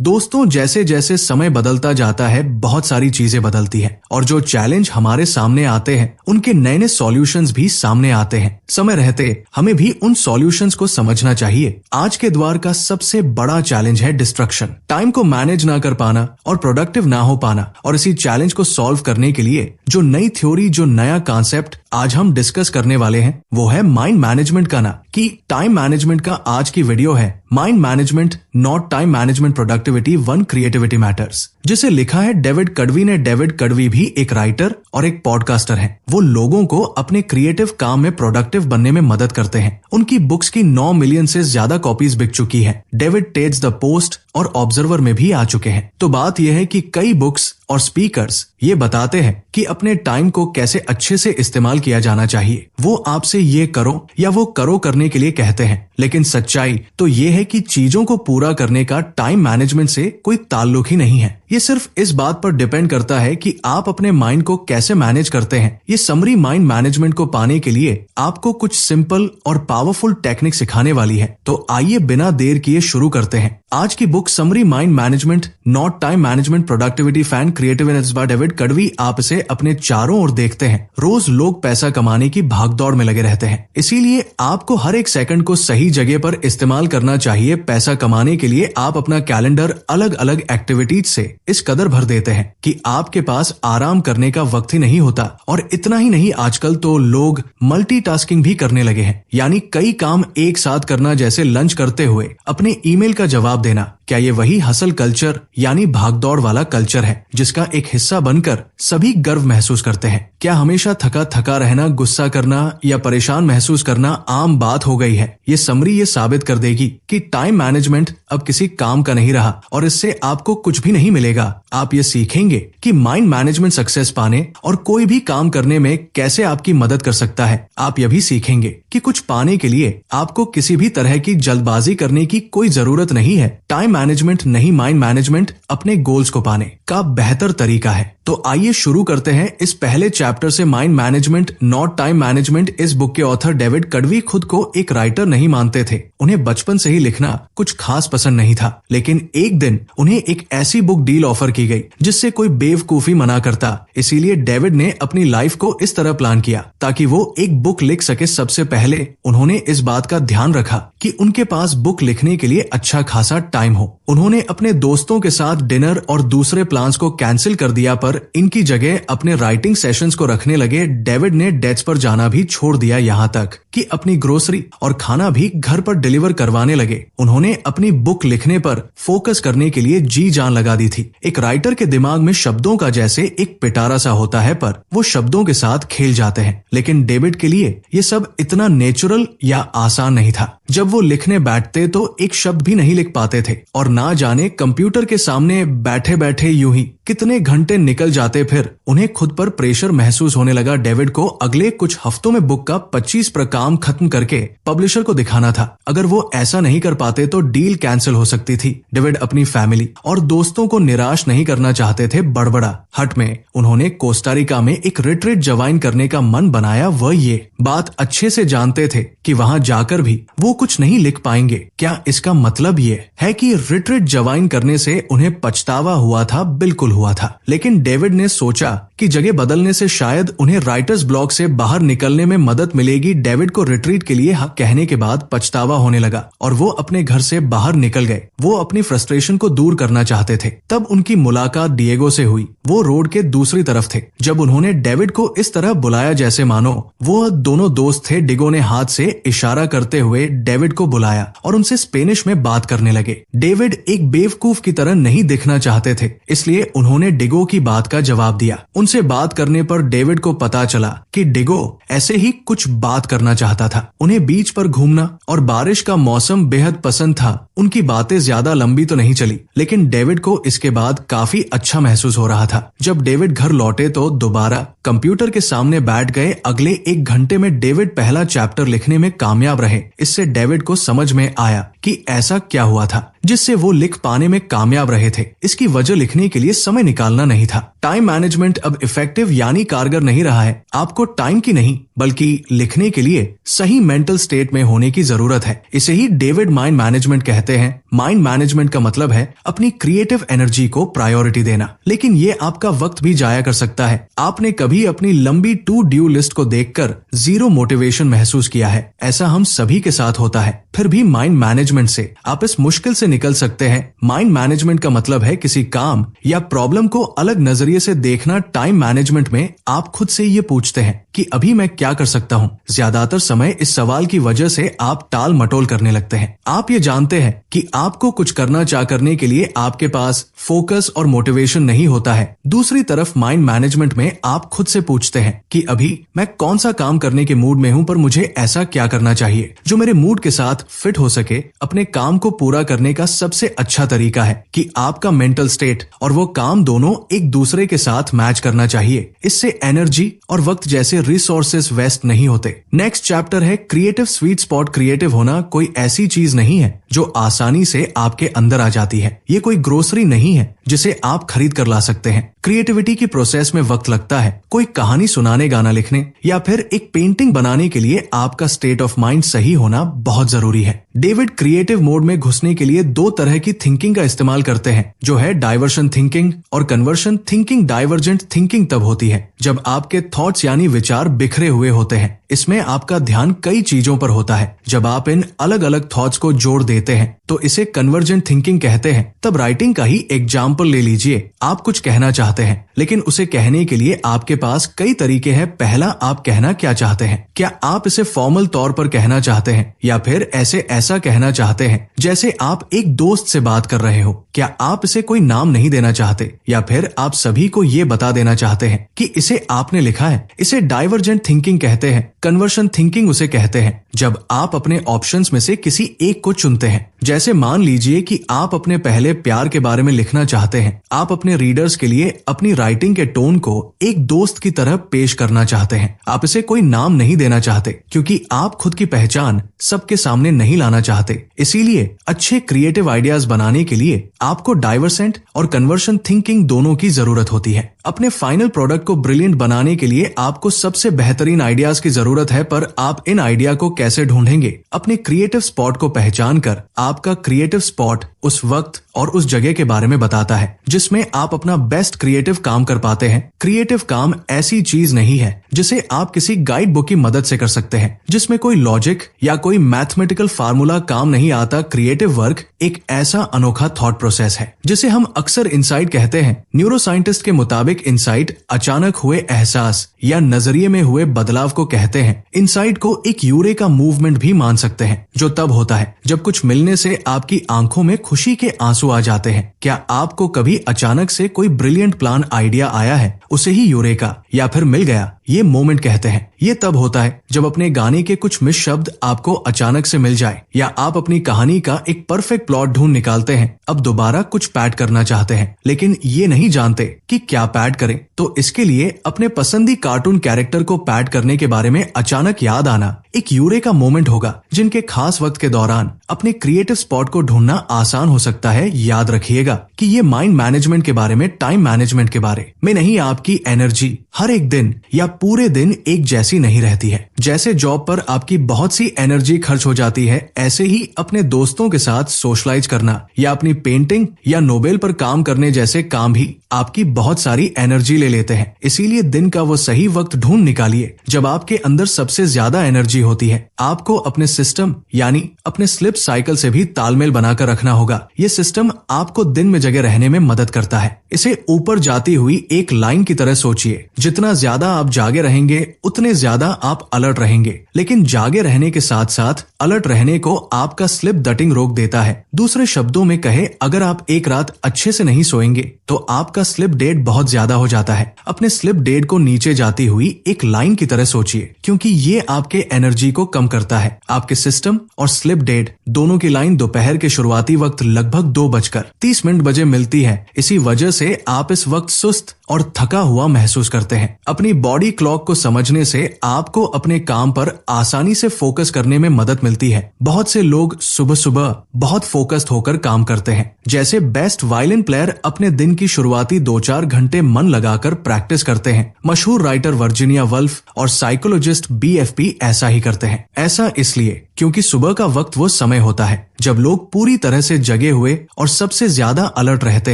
दोस्तों, जैसे जैसे समय बदलता जाता है बहुत सारी चीजें बदलती हैं और जो चैलेंज हमारे सामने आते हैं उनके नए नए सॉल्यूशंस भी सामने आते हैं। समय रहते हमें भी उन सॉल्यूशंस को समझना चाहिए। आज के दौर का सबसे बड़ा चैलेंज है डिस्ट्रक्शन, टाइम को मैनेज ना कर पाना और प्रोडक्टिव ना हो पाना। और इसी चैलेंज को सॉल्व करने के लिए जो नई थ्योरी, जो नया कॉन्सेप्ट आज हम डिस्कस करने वाले हैं वो है माइंड मैनेजमेंट का ना कि टाइम मैनेजमेंट का आज की वीडियो है mind management not time management productivity one creativity matters, जिसे लिखा है डेविड कड़वी ने। डेविड कड़वी भी एक राइटर और एक पॉडकास्टर हैं। वो लोगों को अपने क्रिएटिव काम में प्रोडक्टिव बनने में मदद करते हैं। उनकी बुक्स की 9 मिलियन से ज्यादा कॉपीज बिक चुकी हैं। डेविड टेट्स द पोस्ट और ऑब्जर्वर में भी आ चुके हैं। तो बात यह है कि कई बुक्स और स्पीकर्स ये बताते हैं कि अपने टाइम को कैसे अच्छे से इस्तेमाल किया जाना चाहिए। वो आपसे ये करो या वो करो करने के लिए कहते हैं, लेकिन सच्चाई तो ये है कि चीजों को पूरा करने का टाइम मैनेजमेंट से कोई ताल्लुक ही नहीं है। ये सिर्फ इस बात पर डिपेंड करता है कि आप अपने माइंड को कैसे मैनेज करते हैं। ये समरी माइंड मैनेजमेंट को पाने के लिए आपको कुछ सिंपल और पावरफुल टेक्निक सिखाने वाली है। तो आइए बिना देर किए शुरू करते हैं। आज की book summary mind management not time management productivity fan creativity by David कड़वी आप इसे अपने चारों ओर देखते हैं। रोज लोग पैसा कमाने की भागदौड़ में लगे रहते हैं, इसीलिए आपको हर एक सेकंड को सही जगह पर इस्तेमाल करना चाहिए। पैसा कमाने के लिए आप अपना कैलेंडर अलग अलग एक्टिविटीज से इस कदर भर देते हैं कि आपके पास आराम करने का वक्त ही नहीं होता। और इतना ही नहीं, आजकल तो लोग मल्टीटास्किंग भी करने लगे हैं, यानी कई काम एक साथ करना, जैसे लंच करते हुए अपने ईमेल का जवाब देना। क्या ये वही हसल कल्चर यानी भागदौड़ वाला कल्चर है जिसका एक हिस्सा बनकर सभी गर्व महसूस करते हैं? क्या हमेशा थका थका रहना, गुस्सा करना या परेशान महसूस करना आम बात हो गई है? ये समरी ये साबित कर देगी कि टाइम मैनेजमेंट अब किसी काम का नहीं रहा और इससे आपको कुछ भी नहीं मिलेगा। आप ये सीखेंगे कि माइंड मैनेजमेंट सक्सेस पाने और कोई भी काम करने में कैसे आपकी मदद कर सकता है। आप यह भी सीखेंगे कि कुछ पाने के लिए आपको किसी भी तरह की जल्दबाजी करने की कोई जरूरत नहीं है। टाइम मैनेजमेंट नहीं, माइंड मैनेजमेंट अपने गोल्स को पाने का बेहतर तरीका है। तो आइए शुरू करते हैं इस पहले चैप्टर से। Mind management not time management. इस बुक के ऑथर डेविड कड़वी खुद को एक राइटर नहीं मानते थे। उन्हें बचपन से ही लिखना कुछ खास पसंद नहीं था, लेकिन एक दिन उन्हें एक ऐसी बुक डील ऑफर की गई जिससे कोई बेवकूफी मना करता। इसीलिए डेविड ने अपनी लाइफ को इस तरह प्लान किया ताकि वो एक बुक लिख सके। सबसे पहले उन्होंने इस बात का ध्यान रखा कि उनके पास बुक लिखने के लिए अच्छा खासा टाइम हो। उन्होंने अपने दोस्तों के साथ डिनर और दूसरे प्लान्स को कैंसिल कर दिया, पर इनकी जगह अपने राइटिंग सेशंस को रखने लगे। डेविड ने डेट्स पर जाना भी छोड़ दिया, यहाँ तक कि अपनी ग्रोसरी और खाना भी घर पर डिलीवर करवाने लगे। उन्होंने अपनी बुक लिखने पर फोकस करने के लिए जी जान लगा दी थी। एक राइटर के दिमाग में शब्दों का जैसे एक पिटारा सा होता है, पर वो शब्दों के साथ खेल जाते हैं। लेकिन डेविड के लिए ये सब इतना नेचुरल या आसान नहीं था। जब वो लिखने बैठते तो एक शब्द भी नहीं लिख पाते थे और ना जाने कंप्यूटर के सामने बैठे बैठे यूं ही कितने घंटे निकल जाते। फिर उन्हें खुद पर प्रेशर महसूस होने लगा। डेविड को अगले कुछ हफ्तों में बुक का 25 काम खत्म करके पब्लिशर को दिखाना था। अगर वो ऐसा नहीं कर पाते तो डील कैंसिल हो सकती थी। डेविड अपनी फैमिली और दोस्तों को निराश नहीं करना चाहते थे। बड़बड़ा हट में उन्होंने कोस्टारिका में एक रिट्रीट ज्वाइन करने का मन बनाया। वह ये बात अच्छे से जानते थे कि वहां जाकर भी वो कुछ नहीं लिख पाएंगे। क्या इसका मतलब ये है कि रिट्रीट ज्वाइन करने से उन्हें पछतावा हुआ था? बिल्कुल हुआ था। लेकिन डेविड ने सोचा कि जगह बदलने से शायद उन्हें राइटर्स ब्लॉक से बाहर निकलने में मदद मिलेगी। डेविड को रिट्रीट के लिए हक कहने के बाद पछतावा होने लगा और वो अपने घर से बाहर निकल गए। वो अपनी फ्रस्ट्रेशन को दूर करना चाहते थे। तब उनकी मुलाकात डिएगो से हुई। वो रोड के दूसरी तरफ थे। जब उन्होंने डेविड को इस तरह बुलाया जैसे मानो वो दोनों दोस्त थे, डिगो ने हाथ से इशारा करते हुए डेविड को बुलाया और उनसे स्पेनिश में बात करने लगे। डेविड एक बेवकूफ की तरह नहीं दिखना चाहते थे, इसलिए उन्होंने डिगो की बात का जवाब दिया। उनसे बात करने पर डेविड को पता चला कि डिगो ऐसे ही कुछ बात करना चाहता था। उन्हें बीच पर घूमना और बारिश का मौसम बेहद पसंद था। उनकी बातें ज्यादा लंबी तो नहीं चली, लेकिन डेविड को इसके बाद काफी अच्छा महसूस हो रहा था। जब डेविड घर लौटे तो दोबारा कंप्यूटर के सामने बैठ गए। अगले 1 घंटे में डेविड पहला चैप्टर लिखने में कामयाब रहे। इससे डेविड को समझ में आया कि ऐसा क्या हुआ था जिससे वो लिख पाने में कामयाब रहे थे। इसकी वजह लिखने के लिए समय निकालना नहीं था। टाइम मैनेजमेंट अब इफेक्टिव यानी कारगर नहीं रहा है। आपको टाइम की नहीं बल्कि लिखने के लिए सही मेंटल स्टेट में होने की जरूरत है। इसे ही डेविड माइंड मैनेजमेंट कहते हैं। माइंड मैनेजमेंट का मतलब है अपनी क्रिएटिव एनर्जी को प्रायोरिटी देना, लेकिन ये आपका वक्त भी जाया कर सकता है। आपने कभी अपनी लंबी टू डू लिस्ट को देखकर जीरो मोटिवेशन महसूस किया है? ऐसा हम सभी के साथ होता है। फिर भी माइंड मैनेजमेंट से आप इस मुश्किल से निकल सकते हैं। माइंड मैनेजमेंट का मतलब है किसी काम या प्रॉब्लम को अलग नजरिए से देखना। टाइम मैनेजमेंट में आप खुद से ये पूछते हैं कि अभी मैं क्या कर सकता हूँ। ज्यादातर समय इस सवाल की वजह से आप टाल मटोल करने लगते हैं। आप ये जानते हैं कि आपको कुछ करने के लिए आपके पास फोकस और मोटिवेशन नहीं होता है। दूसरी तरफ माइंड मैनेजमेंट में आप खुद से पूछते हैं कि अभी मैं कौन सा काम करने के मूड में हूँ, पर मुझे ऐसा क्या करना चाहिए जो मेरे मूड के साथ फिट हो सके। अपने काम को पूरा करने का सबसे अच्छा तरीका है कि आपका मेंटल स्टेट और वो काम दोनों एक दूसरे के साथ मैच करना चाहिए। इससे एनर्जी और वक्त जैसे रिसोर्सेस वेस्ट नहीं होते। नेक्स्ट चैप्टर है क्रिएटिव स्वीट स्पॉट। क्रिएटिव होना कोई ऐसी चीज नहीं है जो आसानी से आपके अंदर आ जाती है। ये कोई ग्रोसरी नहीं है जिसे आप खरीद कर ला सकते हैं। क्रिएटिविटी की प्रोसेस में वक्त लगता है। कोई कहानी सुनाने, गाना लिखने या फिर एक पेंटिंग बनाने के लिए आपका स्टेट ऑफ माइंड सही होना बहुत जरूरी है। डेविड क्रिएटिव मोड में घुसने के लिए दो तरह की थिंकिंग का इस्तेमाल करते हैं, जो है डाइवर्शन थिंकिंग और कन्वर्शन थिंकिंग। डाइवर्जेंट थिंकिंग तब होती है जब आपके थॉट्स यानी विचार बिखरे हुए होते हैं। इसमें आपका ध्यान कई चीजों पर होता है। जब आप इन अलग अलग थॉट्स को जोड़ देते हैं तो इसे कन्वर्जेंट थिंकिंग कहते हैं। तब राइटिंग का ही एग्जाम्पल ले लीजिए। आप कुछ कहना चाहते हैं, लेकिन उसे कहने के लिए आपके पास कई तरीके हैं। पहला, आप कहना क्या चाहते हैं? क्या आप इसे फॉर्मल तौर पर कहना चाहते हैं या फिर ऐसा कहना चाहते हैं जैसे आप एक दोस्त से बात कर रहे हो? क्या आप इसे कोई नाम नहीं देना चाहते या फिर आप सभी को ये बता देना चाहते हैं कि इसे आपने लिखा है? इसे डाइवर्जेंट थिंकिंग कहते हैं। कन्वर्शन थिंकिंग उसे कहते हैं जब आप अपने ऑप्शंस में से किसी एक को चुनते हैं। जैसे मान लीजिए कि आप अपने पहले प्यार के बारे में लिखना चाहते हैं। आप अपने रीडर्स के लिए अपनी राइटिंग के टोन को एक दोस्त की तरह पेश करना चाहते हैं। आप इसे कोई नाम नहीं देना चाहते क्योंकि आप खुद की पहचान सबके सामने नहीं लाना चाहते। इसीलिए अच्छे क्रिएटिव आइडियाज बनाने के लिए आपको डाइवर्सेंट और कन्वर्शन थिंकिंग दोनों की जरूरत होती है। अपने फाइनल प्रोडक्ट को ब्रिलियंट बनाने के लिए आपको सबसे बेहतरीन आइडियाज की जरूरत है, पर आप इन आइडिया को कैसे ढूंढेंगे? अपने क्रिएटिव स्पॉट को पहचान कर। आपका क्रिएटिव स्पॉट उस वक्त और उस जगह के बारे में बताता है जिसमें आप अपना बेस्ट क्रिएटिव काम कर पाते हैं। क्रिएटिव काम ऐसी चीज नहीं है जिसे आप किसी गाइड बुक की मदद से कर सकते हैं, जिसमें कोई लॉजिक या कोई मैथमेटिकल फार्मूला काम नहीं आता। क्रिएटिव वर्क एक ऐसा अनोखा थॉट प्रोसेस है जिसे हम अक्सर इंसाइट कहते हैं। न्यूरोसाइंटिस्ट के मुताबिक इंसाइट अचानक हुए एहसास या नजरिए में हुए बदलाव को कहते हैं। इंसाइट को एक यूरेका मूवमेंट भी मान सकते हैं, जो तब होता है जब कुछ मिलने से आपकी आंखों में खुशी के आंसू आ जाते हैं। क्या आपको कभी अचानक से कोई ब्रिलियंट प्लान आइडिया आया है? उसे ही यूरेका या फिर मिल गया ये मोमेंट कहते हैं। ये तब होता है जब अपने गाने के कुछ मिस शब्द आपको अचानक से मिल जाए, या आप अपनी कहानी का एक परफेक्ट प्लॉट ढूंढ निकालते हैं। अब दोबारा कुछ पैड करना चाहते हैं लेकिन ये नहीं जानते कि क्या पैड करें, तो इसके लिए अपने पसंदी कार्टून कैरेक्टर को पैड करने के बारे में अचानक याद आना एक यूरेका मोमेंट होगा। जिनके खास वक्त के दौरान अपने क्रिएटिव स्पॉट को ढूंढना आसान हो सकता है। याद रखिएगा कि ये माइंड मैनेजमेंट के बारे में, टाइम मैनेजमेंट के बारे में नहीं। आपकी एनर्जी हर एक दिन या पूरे दिन एक जैसी नहीं रहती है। जैसे जॉब पर आपकी बहुत सी एनर्जी खर्च हो जाती है, ऐसे ही अपने दोस्तों के साथ सोशलाइज करना या अपनी पेंटिंग या नोवेल पर काम करने जैसे काम भी आपकी बहुत सारी एनर्जी ले लेते हैं। इसीलिए दिन का वो सही वक्त ढूंढ निकालिए जब आपके अंदर सबसे ज्यादा एनर्जी होती है। आपको अपने सिस्टम यानी अपने स्लिप साइकिल से भी तालमेल बनाकर रखना होगा। ये सिस्टम आपको दिन में जगह रहने में मदद करता है। इसे ऊपर जाती हुई एक लाइन की तरह सोचिए। जितना ज्यादा आप जागे रहेंगे उतने ज्यादा आप अलर्ट रहेंगे, लेकिन जागे रहने के साथ साथ अलर्ट रहने को आपका स्लिप डटिंग रोक देता है। दूसरे शब्दों में कहे, अगर आप एक रात अच्छे से नहीं सोएंगे तो आपका स्लिप डेट बहुत ज्यादा हो जाता है। अपने स्लिप डेट को नीचे जाती हुई एक लाइन की तरह सोचिए, क्योंकि ये आपके एनर्जी को कम करता है। आपके सिस्टम और स्लिप डेट दोनों की लाइन दोपहर के शुरुआती वक्त लगभग 2:30 बजे मिलती है। इसी वजह से आप इस वक्त सुस्त और थका हुआ महसूस करते हैं। अपनी बॉडी बॉडी क्लॉक को समझने से आपको अपने काम पर आसानी से फोकस करने में मदद मिलती है। बहुत से लोग सुबह सुबह बहुत फोकस्ड होकर काम करते हैं। जैसे बेस्ट वायलिन प्लेयर अपने दिन की शुरुआती 2-4 घंटे मन लगाकर प्रैक्टिस करते हैं। मशहूर राइटर वर्जीनिया वुल्फ और साइकोलॉजिस्ट BFP ऐसा ही करते हैं। ऐसा इसलिए क्योंकि सुबह का वक्त वो समय होता है जब लोग पूरी तरह से जगे हुए और सबसे ज्यादा अलर्ट रहते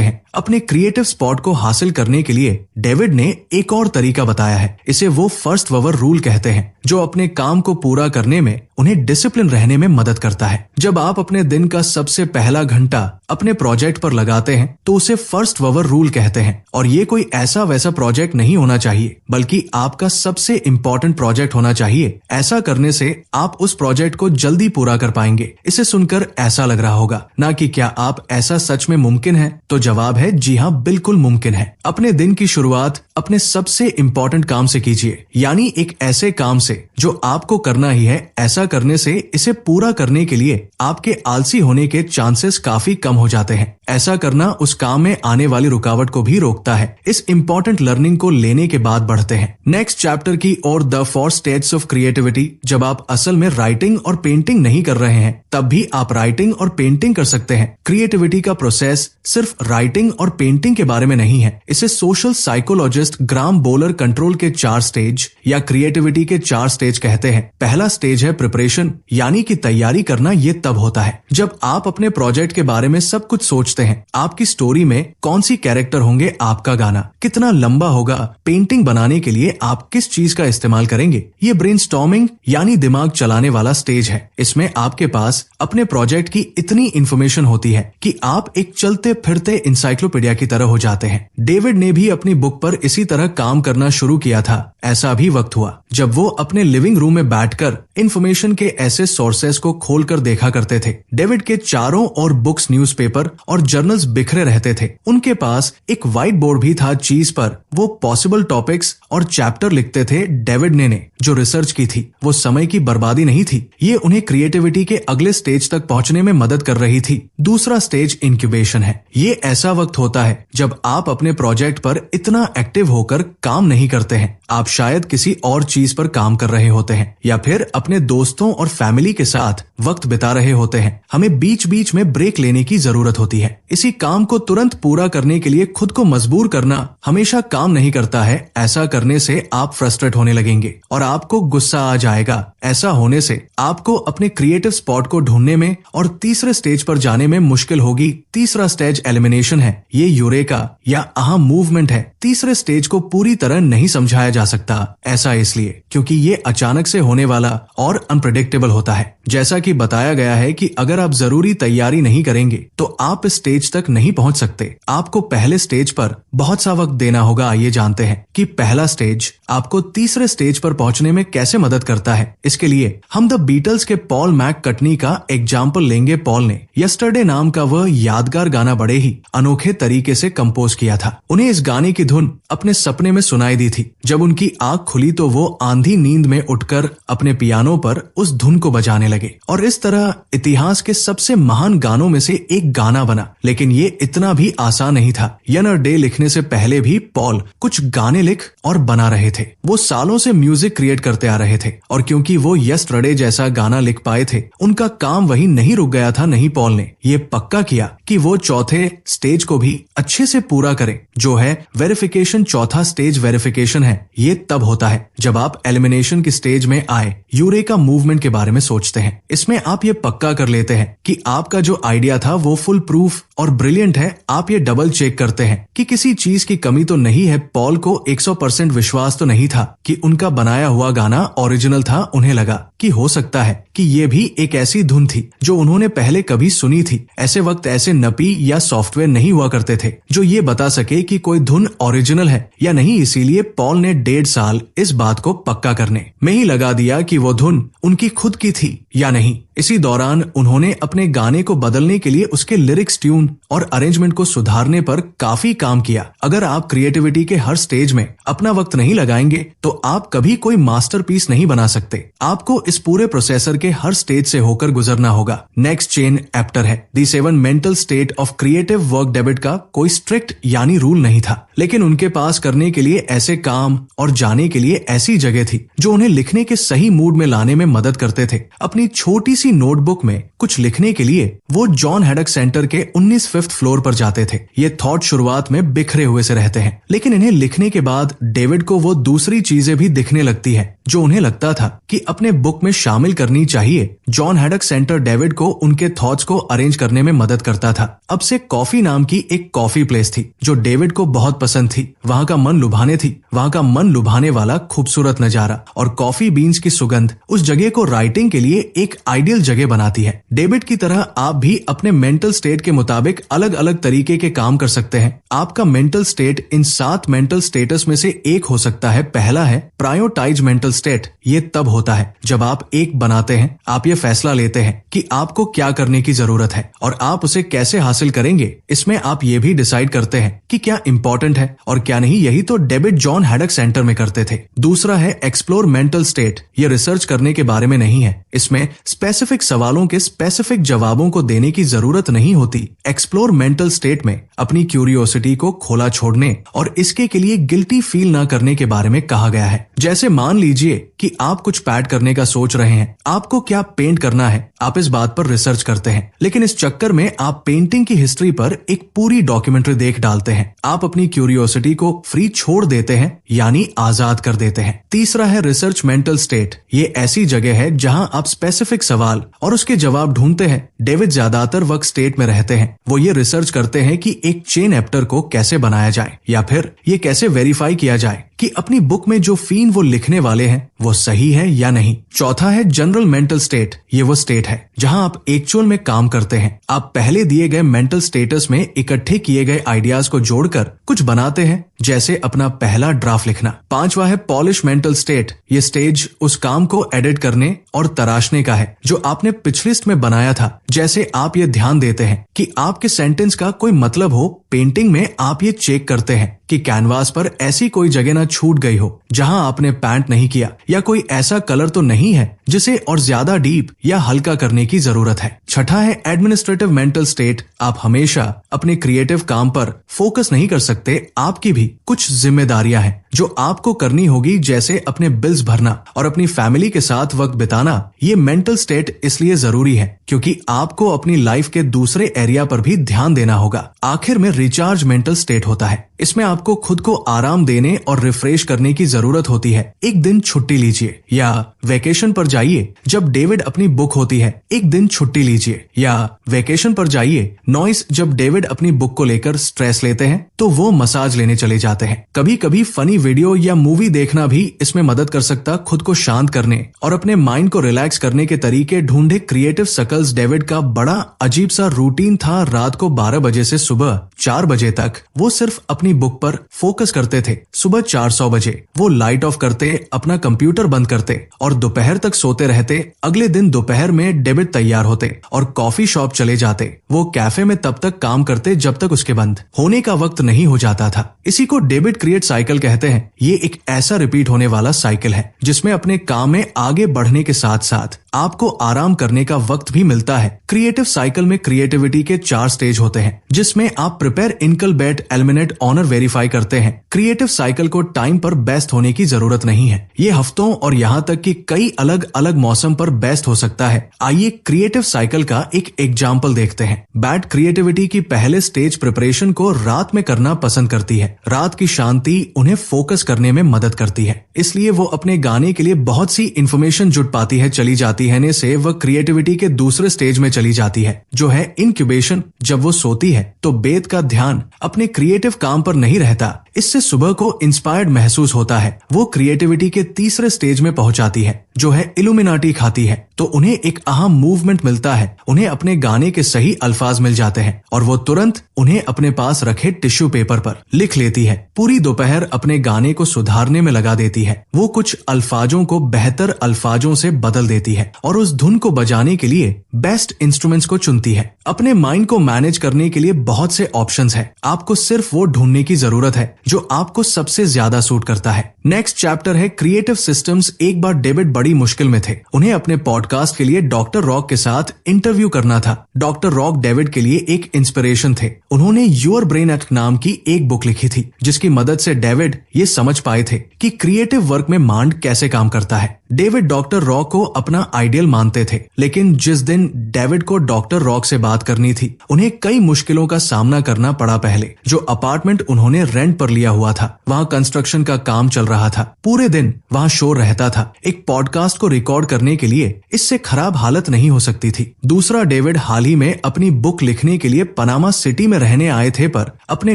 हैं। अपने क्रिएटिव स्पॉट को हासिल करने के लिए डेविड ने एक और तरीका बताया है। इसे वो फर्स्ट आवर रूल कहते हैं, जो अपने काम को पूरा करने में उन्हें डिसिप्लिन रहने में मदद करता है। जब आप अपने दिन का सबसे पहला घंटा अपने प्रोजेक्ट पर लगाते हैं तो उसे फर्स्ट आवर रूल कहते हैं। और ये कोई ऐसा वैसा प्रोजेक्ट नहीं होना चाहिए, बल्कि आपका सबसे इम्पोर्टेंट प्रोजेक्ट होना चाहिए। ऐसा करने से आप उस प्रोजेक्ट को जल्दी पूरा कर पाएंगे। इसे सुनकर ऐसा लग रहा होगा ना कि क्या आप ऐसा सच में मुमकिन है? तो जवाब है जी हाँ, बिल्कुल मुमकिन है। अपने दिन की शुरुआत अपने सबसे इम्पोर्टेंट काम से कीजिए, यानी एक ऐसे काम से जो आपको करना ही है। ऐसा करने से इसे पूरा करने के लिए आपके आलसी होने के चांसेस काफी कम हो जाते हैं। ऐसा करना उस काम में आने वाली रुकावट को भी रोकता है। इस इम्पोर्टेंट लर्निंग को लेने के बाद बढ़ते हैं नेक्स्ट चैप्टर की ओर, द 4 स्टेट्स ऑफ क्रिएटिविटी। जब आप असल में राइटिंग और पेंटिंग नहीं कर रहे हैं तब भी आप राइटिंग और पेंटिंग कर सकते हैं। क्रिएटिविटी का प्रोसेस सिर्फ राइटिंग और पेंटिंग के बारे में नहीं है। इसे सोशल साइकोलॉजिस्ट ग्राम बोलर कंट्रोल के 4 स्टेज या क्रिएटिविटी के 4 स्टेज कहते हैं। पहला स्टेज है प्रिपरेशन, यानी कि तैयारी करना। ये तब होता है जब आप अपने प्रोजेक्ट के बारे में सब कुछ सोचते हैं। आपकी स्टोरी में कौन सी कैरेक्टर होंगे, आपका गाना कितना लंबा होगा, पेंटिंग बनाने के लिए आप किस चीज का इस्तेमाल करेंगे। ये ब्रेनस्टॉर्मिंग यानी दिमाग चलाने वाला स्टेज है। इसमें आपके पास अपने प्रोजेक्ट की इतनी इंफॉर्मेशन होती है कि आप एक चलते फिरते इंसाइक्लोपीडिया की तरह हो जाते हैं। डेविड ने भी अपनी बुक पर इसी तरह काम करना शुरू किया था। ऐसा भी वक्त हुआ जब वो अपने लिविंग रूम में बैठकर इंफॉर्मेशन के ऐसे सोर्सेस को खोलकर देखा करते थे। डेविड के चारों ओर बुक्स, न्यूज़पेपर और जर्नल्स बिखरे रहते थे। उनके पास एक व्हाइट बोर्ड भी था जिस पर वो पॉसिबल टॉपिक्स और चैप्टर लिखते थे। डेविड ने जो रिसर्च की थी वो समय की बर्बादी नहीं थी, ये उन्हें क्रिएटिविटी के अगले स्टेज तक पहुंचने में मदद कर रही थी। दूसरा स्टेज इंक्यूबेशन है। ये ऐसा वक्त होता है जब आप अपने प्रोजेक्ट पर इतना एक्टिव होकर काम नहीं करते हैं। आप शायद किसी और चीज पर काम कर रहे होते हैं या फिर अपने दोस्तों और फैमिली के साथ वक्त बिता रहे होते हैं। हमें बीच बीच में ब्रेक लेने की जरूरत होती है। इसी काम को तुरंत पूरा करने के लिए खुद को मजबूर करना हमेशा काम नहीं करता है। ऐसा करने से आप फ्रस्ट्रेट होने लगेंगे और आपको गुस्सा आ जाएगा। ऐसा होने से आपको अपने क्रिएटिव स्पॉट को ढूंढने में और तीसरे स्टेज पर जाने में मुश्किल होगी। तीसरा स्टेज एलिमिनेशन है। ये यूरेका या आहा मूवमेंट है। तीसरे स्टेज को पूरी तरह नहीं समझाया जा सकता। ऐसा इसलिए क्योंकि ये अचानक से होने वाला और अनप्रेडिक्टेबल होता है। जैसा कि बताया गया है कि अगर आप जरूरी तैयारी नहीं करेंगे तो आप इस स्टेज तक नहीं पहुंच सकते। आपको पहले स्टेज पर बहुत सा वक्त देना होगा। आइए जानते हैं कि पहला स्टेज आपको तीसरे स्टेज पर पहुंचने में कैसे मदद करता है। इसके लिए हम द बीटल्स के पॉल मैककर्टनी का एग्जाम्पल लेंगे। पॉल ने यस्टरडे नाम का वह यादगार गाना बड़े ही अनोखे तरीके से कंपोज किया था। उन्हें इस गाने की धुन अपने सपने में सुनाई दी थी। जब उनकी आंख खुली तो वो आंधी नींद में उठकर अपने पियानो पर उस धुन को बजाने लगे और इस तरह इतिहास के सबसे महान गानों में से एक गाना बना। लेकिन ये इतना भी आसान नहीं था। यनर डे लिखने से पहले भी पॉल कुछ गाने लिख और बना रहे थे। वो सालों से म्यूजिक क्रिएट करते आ रहे थे और क्योंकि वो यस्टरडे जैसा गाना लिख पाए थे, उनका काम वही नहीं रुक गया था। नहीं, पॉल ने ये पक्का किया कि वो चौथे स्टेज को भी अच्छे से पूरा करें, जो है वेरिफिकेशन। चौथा स्टेज वेरिफिकेशन है। ये तब होता है जब आप एलिमिनेशन की स्टेज में आए यूरेका मूवमेंट के बारे में सोचते हैं। इसमें आप ये पक्का कर लेते हैं कि आपका जो आइडिया था वो फुल प्रूफ और ब्रिलियंट है। आप ये डबल चेक करते हैं कि किसी चीज की कमी तो नहीं है। पॉल को 100% विश्वास तो नहीं था कि उनका बनाया हुआ गाना ओरिजिनल था। उन्हें लगा कि हो सकता है कि ये भी एक ऐसी धुन थी जो उन्होंने पहले कभी सुनी थी। ऐसे वक्त ऐसे नपी या सॉफ्टवेयर नहीं हुआ करते थे जो ये बता सके कि कोई धुन ओरिजिनल है या नहीं। इसीलिए पॉल ने 1.5 साल इस बात को पक्का करने में ही लगा दिया कि वो धुन उनकी खुद की थी या नहीं। इसी दौरान उन्होंने अपने गाने को बदलने के लिए उसके लिरिक्स, ट्यून और अरेंजमेंट को सुधारने पर काफी काम किया। अगर आप क्रिएटिविटी के हर स्टेज में अपना वक्त नहीं लगाएंगे तो आप कभी कोई मास्टरपीस नहीं बना सकते। आपको इस पूरे प्रोसेसर के हर स्टेज से होकर गुजरना होगा। नेक्स्ट चेन एप्टर है। The 7 mental state of creative work. David का कोई स्ट्रिक्ट यानी रूल नहीं था, लेकिन उनके पास करने के लिए ऐसे काम और जाने के लिए ऐसी जगह थी जो उन्हें लिखने के सही मूड में लाने में मदद करते थे। अपनी छोटी सी नोटबुक में कुछ लिखने के लिए वो जॉन हैडक सेंटर के 19 फिफ्थ फ्लोर पर जाते थे। ये थॉट शुरुआत में बिखरे हुए से रहते हैं, लेकिन इन्हें लिखने के बाद डेविड को वो दूसरी चीजें भी दिखने लगती है जो उन्हें लगता था कि अपने बुक में शामिल करनी चाहिए। जॉन हैडक सेंटर डेविड को उनके थॉट्स को अरेंज करने में मदद करता था। अब से कॉफी नाम की एक कॉफी प्लेस थी जो डेविड को बहुत पसंद थी। वहां का मन लुभाने वाला खूबसूरत नजारा और कॉफी बीन्स की सुगंध उस जगह को राइटिंग के लिए एक आइडियल जगह बनाती है। डेविड की तरह आप भी अपने मेंटल स्टेट के मुताबिक अलग अलग तरीके के काम कर सकते हैं। आपका mental state in 7 mental status में से एक हो सकता है। पहला है प्रायोरिटाइज मेंटल स्टेट। ये तब होता है जब आप एक बनाते हैं, आप ये फैसला लेते हैं कि आपको क्या करने की जरूरत है और आप उसे कैसे हासिल करेंगे। इसमें आप ये भी डिसाइड करते हैं कि क्या इंपॉर्टेंट है और क्या नहीं। यही तो डेविड जॉन हैडक सेंटर में करते थे। दूसरा है एक्सप्लोर मेंटल स्टेट। ये रिसर्च करने के बारे में नहीं है। इसमें स्पेसिफिक सवालों के स्पेसिफिक जवाबों को देने की जरूरत नहीं होती। एक्सप्लोर मेंटल स्टेट में अपनी क्यूरियोसिटी को खोला छोड़ने और इसके के लिए गिल्टी फील ना करने के बारे में कहा गया है। जैसे मान लीजिए कि आप कुछ पैड करने का सोच रहे हैं, आपको क्या पेंट करना है, आप इस बात पर रिसर्च करते हैं, लेकिन इस चक्कर में आप पेंटिंग की हिस्ट्री पर एक पूरी डॉक्यूमेंट्री देख डालते हैं। आप अपनी क्यूरियोसिटी को फ्री छोड़ देते हैं, यानी आजाद कर देते हैं। तीसरा है रिसर्च मेंटल स्टेट। ये ऐसी जगह है जहां आप स्पेसिफिक सवाल और उसके जवाब ढूंढते हैं। डेविड ज्यादातर वक्त स्टेट में रहते हैं। वो ये रिसर्च करते हैं कि एक चेन एप्टर को कैसे बनाया जाए या फिर ये कैसे वेरीफाई किया जाए कि अपनी बुक में जो फीन वो लिखने वाले हैं वो सही है या नहीं। चौथा है जनरल मेंटल स्टेट। ये वो स्टेट है जहां आप एक्चुअल में काम करते हैं। आप पहले दिए गए मेंटल स्टेटस में इकट्ठे किए गए आइडियाज को जोड़कर कुछ बनाते हैं, जैसे अपना पहला ड्राफ्ट लिखना। पांचवा है पॉलिश मेंटल स्टेट। ये स्टेज उस काम को एडिट करने और तराशने का है जो आपने पिछली लिस्ट में बनाया था। जैसे आप ये ध्यान देते हैं कि आपके सेंटेंस का कोई मतलब हो। पेंटिंग में आप ये चेक करते हैं कि कैनवास पर ऐसी कोई जगह ना छूट गई हो जहां आपने पैंट नहीं किया, या कोई ऐसा कलर तो नहीं है जिसे और ज्यादा डीप या हल्का करने की जरूरत है। छठा है एडमिनिस्ट्रेटिव मेंटल स्टेट। आप हमेशा अपने क्रिएटिव काम पर फोकस नहीं कर सकते। आपकी भी कुछ जिम्मेदारियां हैं जो आपको करनी होगी, जैसे अपने बिल्स भरना और अपनी फैमिली के साथ वक्त बिताना। ये मेंटल स्टेट इसलिए जरूरी है क्योंकि आपको अपनी लाइफ के दूसरे एरिया पर भी ध्यान देना होगा। आखिर में रिचार्ज मेंटल स्टेट होता है। इसमें आपको खुद को आराम देने और रिफ्रेश करने की जरूरत होती है। एक दिन छुट्टी लीजिए या वेकेशन पर जाइए। जब डेविड अपनी बुक होती है, एक दिन छुट्टी लीजिए या वेकेशन पर जाइए। नॉइस जब डेविड अपनी बुक को लेकर स्ट्रेस लेते हैं तो वो मसाज लेने चले जाते हैं। कभी कभी फनी वीडियो या मूवी देखना भी इसमें मदद कर सकता। खुद को शांत करने और अपने माइंड को रिलैक्स करने के तरीके ढूंढे। क्रिएटिव सकल्स डेविड का बड़ा अजीब सा रूटीन था। रात को 12 बजे से सुबह 4 बजे तक वो सिर्फ अपनी बुक पर फोकस करते थे। सुबह 400 बजे वो लाइट ऑफ करते, अपना कंप्यूटर बंद करते और दोपहर तक सोते रहते। अगले दिन दोपहर में डेविड तैयार होते और कॉफी शॉप चले जाते। वो कैफे में तब तक काम करते जब तक उसके बंद होने का वक्त नहीं हो जाता था। इसी को डेविड क्रिएट साइकिल कहते हैं। ये एक ऐसा रिपीट होने वाला साइकिल है जिसमें अपने काम में आगे बढ़ने के साथ साथ आपको आराम करने का वक्त भी मिलता है। क्रिएटिव साइकिल में क्रिएटिविटी के 4 स्टेज होते हैं जिसमें आप प्रिपेयर, इनकलबेट, एलिमिनेट, ऑनर, वेरीफाई करते हैं। क्रिएटिव साइकिल को टाइम पर बेस्ट होने की जरूरत नहीं है। ये हफ्तों और यहाँ तक कि कई अलग अलग मौसम पर बेस्ट हो सकता है। आइए क्रिएटिव साइकिल का एक एग्जाम्पल देखते हैं। बैड क्रिएटिविटी की पहले स्टेज प्रिपरेशन को रात में करना पसंद करती है। रात की शांति उन्हें फोकस करने में मदद करती है, इसलिए वो अपने गाने के लिए बहुत सी इंफॉर्मेशन जुट पाती है, चली जाती है से वह क्रिएटिविटी के दूसरे स्टेज में चली जाती है जो है इंक्यूबेशन। जब वो सोती है तो बेद का ध्यान अपने क्रिएटिव काम पर नहीं रहता। इससे सुबह को इंस्पायर्ड महसूस होता है। वो क्रिएटिविटी के तीसरे स्टेज में पहुंचाती है जो है इल्यूमिनाटी खाती है तो उन्हें एक अहम मूवमेंट मिलता है। उन्हें अपने गाने के सही अल्फाज मिल जाते हैं और वो तुरंत उन्हें अपने पास रखे टिश्यू पेपर पर लिख लेती है। पूरी दोपहर अपने गाने को सुधारने में लगा देती है। वो कुछ अल्फाजों को बेहतर अल्फाजों से बदल देती है और उस धुन को बजाने के लिए बेस्ट इंस्ट्रूमेंट्स को चुनती है। अपने माइंड को मैनेज करने के लिए बहुत से ऑप्शंस हैं। आपको सिर्फ वो ढूंढने की जरूरत है जो आपको सबसे ज्यादा सूट करता है। नेक्स्ट चैप्टर है क्रिएटिव सिस्टम्स। एक बार डेविड बड़ी मुश्किल में थे। उन्हें अपने पॉडकास्ट के लिए डॉक्टर रॉक के साथ इंटरव्यू करना था। डॉक्टर रॉक डेविड के लिए एक इंस्पिरेशन थे। उन्होंने योर ब्रेन एक्ट नाम की एक बुक लिखी थी, जिसकी मदद से डेविड ये समझ पाए थे कि क्रिएटिव वर्क में माइंड कैसे काम करता है। डेविड डॉक्टर रॉक को अपना आइडियल मानते थे, लेकिन जिस दिन डेविड को डॉक्टर रॉक से बात करनी थी, उन्हें कई मुश्किलों का सामना करना पड़ा। पहले जो अपार्टमेंट उन्होंने रेंट पर लिया हुआ था, वहाँ कंस्ट्रक्शन का काम चल रहा था। पूरे दिन वहाँ शोर रहता था। एक पॉडकास्ट को रिकॉर्ड करने के लिए इससे खराब हालत नहीं हो सकती थी। दूसरा, डेविड हाल ही में अपनी बुक लिखने के लिए पनामा सिटी में रहने आए थे, पर अपने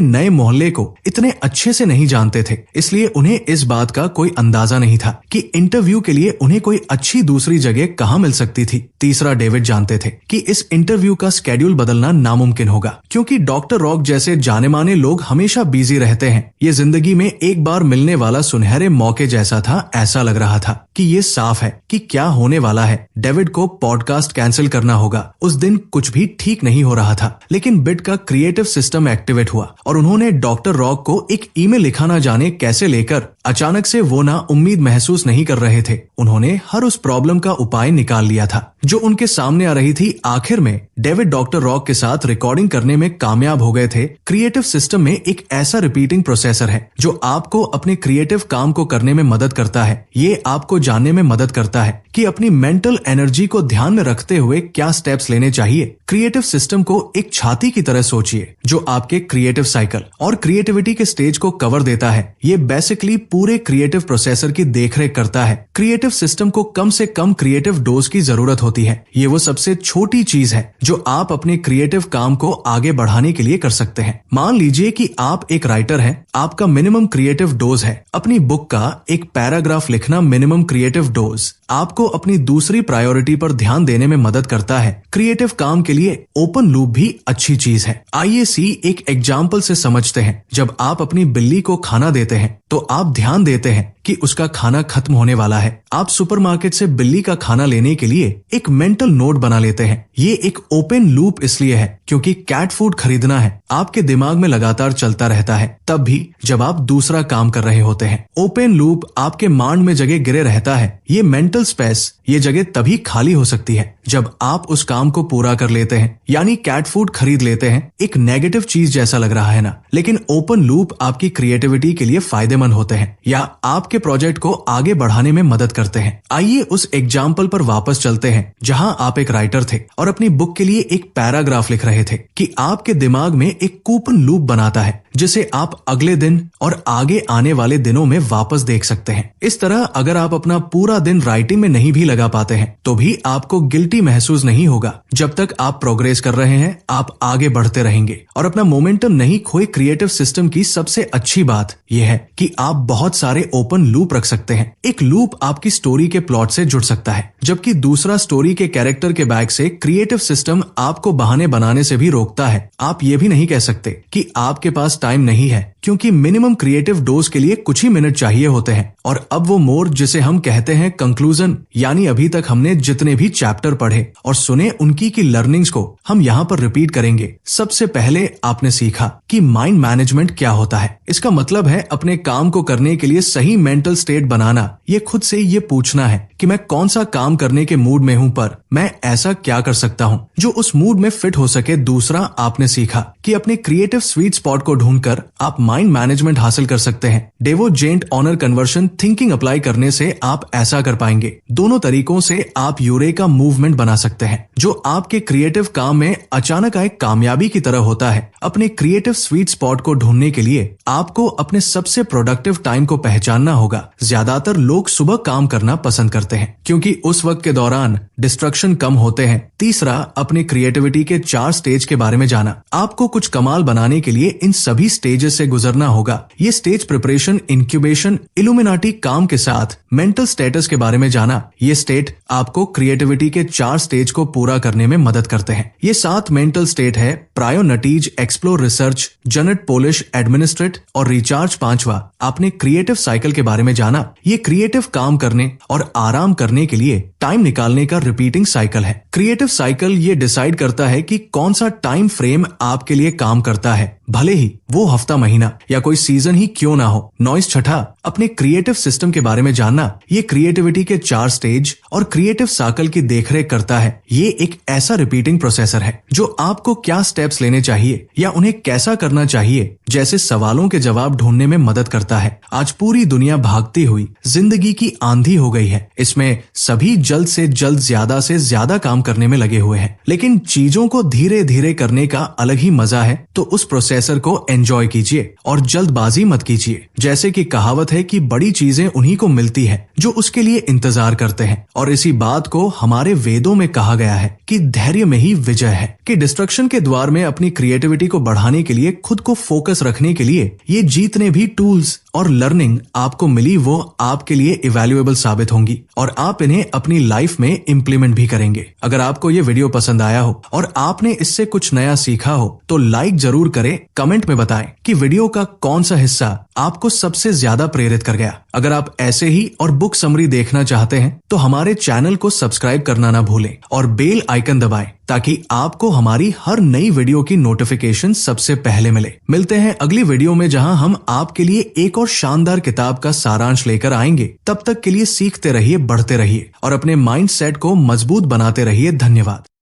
नए मोहल्ले को इतने अच्छे से नहीं जानते थे, इसलिए उन्हें इस बात का कोई अंदाजा नहीं था कि इंटरव्यू के लिए उन्हें कोई अच्छी दूसरी जगह कहाँ मिल सकती थी। तीसरा, डेविड जानते थे कि इस इंटरव्यू का स्केड्यूल बदलना नामुमकिन होगा, क्योंकि डॉक्टर रॉक जैसे जाने माने लोग हमेशा बिजी रहते हैं। ये जिंदगी में एक बार मिलने वाला सुनहरे मौके जैसा था। ऐसा लग रहा था कि ये साफ है कि क्या होने वाला है। डेविड को पॉडकास्ट कैंसिल करना होगा। उस दिन कुछ भी ठीक नहीं हो रहा था, लेकिन बिट का क्रिएटिव सिस्टम एक्टिवेट हुआ और उन्होंने डॉक्टर रॉक को एक ईमेल लिखा ना जाने कैसे लेकर। अचानक से वो ना उम्मीद महसूस नहीं कर रहे थे। उन्होंने हर उस प्रॉब्लम का उपाय निकाल लिया था जो उनके सामने आ रही थी। आखिर में डेविड डॉक्टर रॉक के साथ रिकॉर्डिंग करने में कामयाब हो गए थे। क्रिएटिव सिस्टम में एक ऐसा रिपीटिंग प्रोसेसर है जो आपको अपने क्रिएटिव काम को करने में मदद करता है। ये आपको जानने में मदद करता है कि अपनी मेंटल एनर्जी को ध्यान में रखते हुए क्या स्टेप्स लेने चाहिए। क्रिएटिव सिस्टम को एक छाती की तरह सोचिए जो आपके क्रिएटिव साइकिल और क्रिएटिविटी के स्टेज को कवर देता है। ये बेसिकली पूरे क्रिएटिव प्रोसेसर की देखरेख करता है। क्रिएटिव सिस्टम को कम से कम क्रिएटिव डोज की जरूरत होती है। ये वो सबसे छोटी चीज है जो आप अपने क्रिएटिव काम को आगे बढ़ाने के लिए कर सकते हैं। मान लीजिए कि आप एक राइटर हैं। आपका मिनिमम क्रिएटिव डोज है अपनी बुक का एक पैराग्राफ लिखना। मिनिमम क्रिएटिव डोज आपको अपनी दूसरी प्रायोरिटी पर ध्यान देने में मदद करता है। क्रिएटिव काम के लिए ओपन लूप भी अच्छी चीज है। आइए एक एग्जाम्पल से समझते हैं। जब आप अपनी बिल्ली को खाना देते हैं तो आप ध्यान देते हैं कि उसका खाना खत्म होने वाला है। आप सुपरमार्केट से बिल्ली का खाना लेने के लिए एक मेंटल नोट बना लेते हैं। ये एक ओपन लूप इसलिए है क्योंकि कैट फूड खरीदना है आपके दिमाग में लगातार चलता रहता है, तब भी जब आप दूसरा काम कर रहे होते हैं। ओपन लूप आपके माइंड में जगह गिरे रहता है। ये मेंटल स्पेस, ये जगह तभी खाली हो सकती है जब आप उस काम को पूरा कर लेते हैं, यानी कैट फूड खरीद लेते हैं। एक नेगेटिव चीज जैसा लग रहा है ना, लेकिन ओपन लूप आपकी क्रिएटिविटी के लिए फायदेमंद होते हैं या आपके प्रोजेक्ट को आगे बढ़ाने में मदद करते हैं। आइए उस एग्जाम्पल पर वापस चलते हैं जहां आप एक राइटर थे और अपनी बुक के लिए एक पैराग्राफ लिख रहे थे कि आपके दिमाग में एक कूपन लूप बनाता है जिसे आप अगले दिन और आगे आने वाले दिनों में वापस देख सकते हैं। इस तरह अगर आप अपना पूरा दिन राइटिंग में नहीं भी लगा पाते हैं तो भी आपको गिल्टी महसूस नहीं होगा। जब तक आप प्रोग्रेस कर रहे हैं आप आगे बढ़ते रहेंगे और अपना मोमेंटम नहीं खोए। क्रिएटिव सिस्टम की सबसे अच्छी बात यह है कि आप बहुत सारे ओपन लूप रख सकते हैं। एक लूप आपकी स्टोरी के प्लॉट से जुड़ सकता है, जबकि दूसरा स्टोरी के कैरेक्टर के बैक से। क्रिएटिव सिस्टम आपको बहाने बनाने से भी रोकता है। आप ये भी नहीं कह सकते कि आपके पास टाइम नहीं है, क्योंकि मिनिमम क्रिएटिव डोज के लिए कुछ ही मिनट चाहिए होते हैं। और अब वो मोर जिसे हम कहते हैं कंक्लूजन, यानी अभी तक हमने जितने भी चैप्टर पढ़े और सुने उनकी की लर्निंग्स को हम यहाँ पर रिपीट करेंगे। सबसे पहले आपने सीखा कि माइंड मैनेजमेंट क्या होता है। इसका मतलब है अपने काम को करने के लिए सही मेंटल स्टेट बनाना। ये खुद से ये पूछना है कि मैं कौन सा काम करने के मूड में हूँ, पर मैं ऐसा क्या कर सकता हूँ जो उस मूड में फिट हो सके। दूसरा आपने सीखा कि अपने क्रिएटिव स्वीट स्पॉट को ढूंढकर आप माइंड मैनेजमेंट हासिल कर सकते हैं। डेवोजेंट ऑनर कन्वर्शन थिंकिंग अप्लाई करने से आप ऐसा कर पाएंगे। दोनों तरीकों से आप यूरेका मूवमेंट बना सकते हैं जो आपके क्रिएटिव काम में अचानक आए कामयाबी की तरह होता है। अपने क्रिएटिव स्वीट स्पॉट को ढूंढने के लिए आपको अपने सबसे प्रोडक्टिव टाइम को पहचानना होगा। ज्यादातर लोग सुबह काम करना पसंद करते हैं क्योंकि उस वक्त के दौरान डिस्ट्रक्शन कम होते हैं। तीसरा, अपनी क्रिएटिविटी के 4 स्टेज के बारे में जाना। आपको कुछ कमाल बनाने के लिए इन सभी स्टेजेस से गुजरना होगा। ये स्टेज प्रिपरेशन, इंक्यूबेशन, इल्यूमिनाटी काम के साथ मेंटल स्टेटस के बारे में जाना। ये स्टेट आपको क्रिएटिविटी के 4 स्टेज को पूरा करने में मदद करते हैं। ये 7 मेंटल स्टेट है: priorities, explore, research, generate, polish, administrate और रिचार्ज। 5वां, आपने क्रिएटिव साइकिल के बारे में जाना। ये क्रिएटिव काम करने और आराम करने के लिए टाइम निकालने का रिपीटिंग साइकिल है। क्रिएटिव साइकिल ये डिसाइड करता है कि कौन सा टाइम फ्रेम आपके लिए काम करता है, भले ही वो हफ्ता, महीना या कोई सीजन ही क्यों ना हो। नॉइस छठा, अपने क्रिएटिव सिस्टम के बारे में जानना। ये क्रिएटिविटी के 4 स्टेज और क्रिएटिव साइकिल की देखरेख करता है। ये एक ऐसा रिपीटिंग प्रोसेसर है जो आपको क्या स्टेप्स लेने चाहिए या उन्हें कैसा करना चाहिए जैसे सवालों के जवाब ढूंढने में मदद करता है। आज पूरी दुनिया भागती हुई जिंदगी की आंधी हो गई है। इसमें सभी जल्द से ज्यादा काम करने में लगे हुए हैं, लेकिन चीजों को धीरे धीरे करने का अलग ही मजा है। तो उस प्रोसेसर को एंजॉय कीजिए और जल्दबाजी मत कीजिए। जैसे कि कहावत है कि बड़ी चीजें उन्हीं को मिलती है जो उसके लिए इंतजार करते हैं, और इसी बात को हमारे वेदों में कहा गया है कि धैर्य में ही विजय है। कि डिस्ट्रक्शन के द्वार में अपनी क्रिएटिविटी को बढ़ाने के लिए, खुद को फोकस रखने के लिए ये जितने भी टूल्स और लर्निंग आपको मिली वो आपके लिए इवैल्यूएबल साबित होंगी और आप इन्हें अपनी लाइफ में इम्प्लीमेंट भी करेंगे। अगर आपको ये वीडियो पसंद आया हो और आपने इससे कुछ नया सीखा हो तो लाइक जरूर करें, कमेंट में बताएं कि वीडियो का कौन सा हिस्सा आपको सबसे ज्यादा प्रेरित कर गया। अगर आप ऐसे ही और बुक समरी देखना चाहते हैं तो हमारे चैनल को सब्सक्राइब करना ना भूलें और बेल आइकन दबाएं ताकि आपको हमारी हर नई वीडियो की नोटिफिकेशन सबसे पहले मिले। मिलते हैं अगली वीडियो में जहां हम आपके लिए एक और शानदार किताब का सारांश लेकर आएंगे। तब तक के लिए सीखते रहिए, बढ़ते रहिए और अपने माइंड सेट को मजबूत बनाते रहिए। धन्यवाद।